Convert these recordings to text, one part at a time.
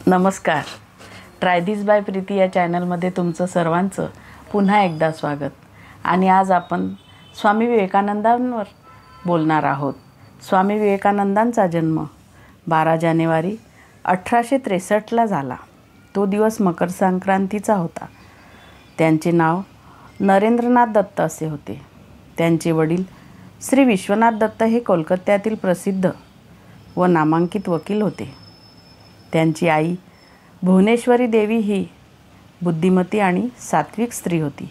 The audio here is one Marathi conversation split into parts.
नमस्कार. ट्राय धिस बाय प्रीती या चॅनलमध्ये तुमचं सर्वांचं पुन्हा एकदा स्वागत. आणि आज आपण स्वामी विवेकानंदांवर बोलणार आहोत. स्वामी विवेकानंदांचा जन्म 12 जानेवारी 1863ला झाला. तो दिवस मकर संक्रांतीचा होता. त्यांचे नाव नरेंद्रनाथ दत्त असे होते. त्यांचे वडील श्री विश्वनाथ दत्त हे कोलकात्यातील प्रसिद्ध व नामांकित वकील होते. त्यांची आई भुवनेश्वरी देवी ही बुद्धिमती आणि सात्विक स्त्री होती.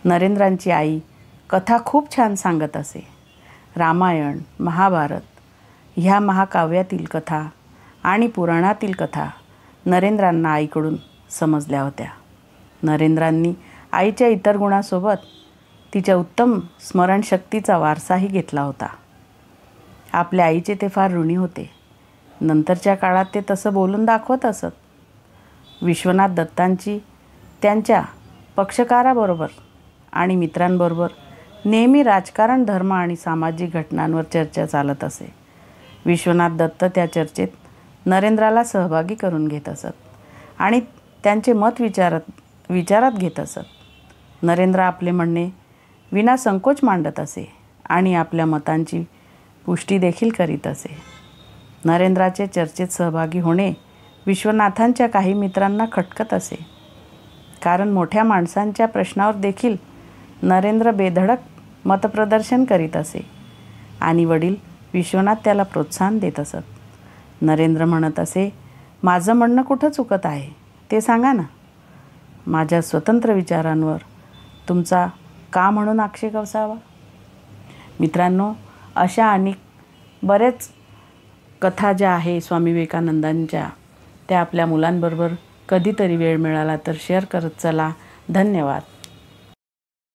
नरेंद्रांची आई कथा खूप छान सांगत असे. रामायण, महाभारत ह्या महाकाव्यातील कथा आणि पुराणातील कथा नरेंद्रांना आईकडून समजल्या होत्या. नरेंद्रांनी आईच्या इतर गुणासोबत तिच्या उत्तम स्मरणशक्तीचा वारसाही घेतला होता. आपल्या आईचे ते फार ऋणी होते. नंतरच्या काळात ते तसं बोलून दाखवत असत. विश्वनाथ दत्तांची त्यांच्या पक्षकाराबरोबर आणि मित्रांबरोबर नेहमी राजकारण, धर्म आणि सामाजिक घटनांवर चर्चा चालत असे. विश्वनाथ दत्त त्या चर्चेत नरेंद्राला सहभागी करून घेत असत आणि त्यांचे मत विचारात घेत असत. नरेंद्र आपले म्हणणे विनासंकोच मांडत असे आणि आपल्या मतांची पुष्टी देखील करीत असे. नरेंद्राचे चर्चेत सहभागी होणे विश्वनाथांच्या काही मित्रांना खटकत असे, कारण मोठ्या माणसांच्या प्रश्नावर देखील नरेंद्र बेधडक मतप्रदर्शन करीत असे आणि वडील विश्वनाथ त्याला प्रोत्साहन देत असत. नरेंद्र म्हणत असे, माझं म्हणणं कुठं चुकत आहे ते सांगा ना. माझ्या स्वतंत्र विचारांवर तुमचा का म्हणून आक्षेप असावा. मित्रांनो, अशा आणि बरेच कथा ज्या आहे स्वामी विवेकानंदांच्या, त्या आपल्या मुलांबरोबर कधीतरी वेळ मिळाला तर शेअर करत चला. धन्यवाद.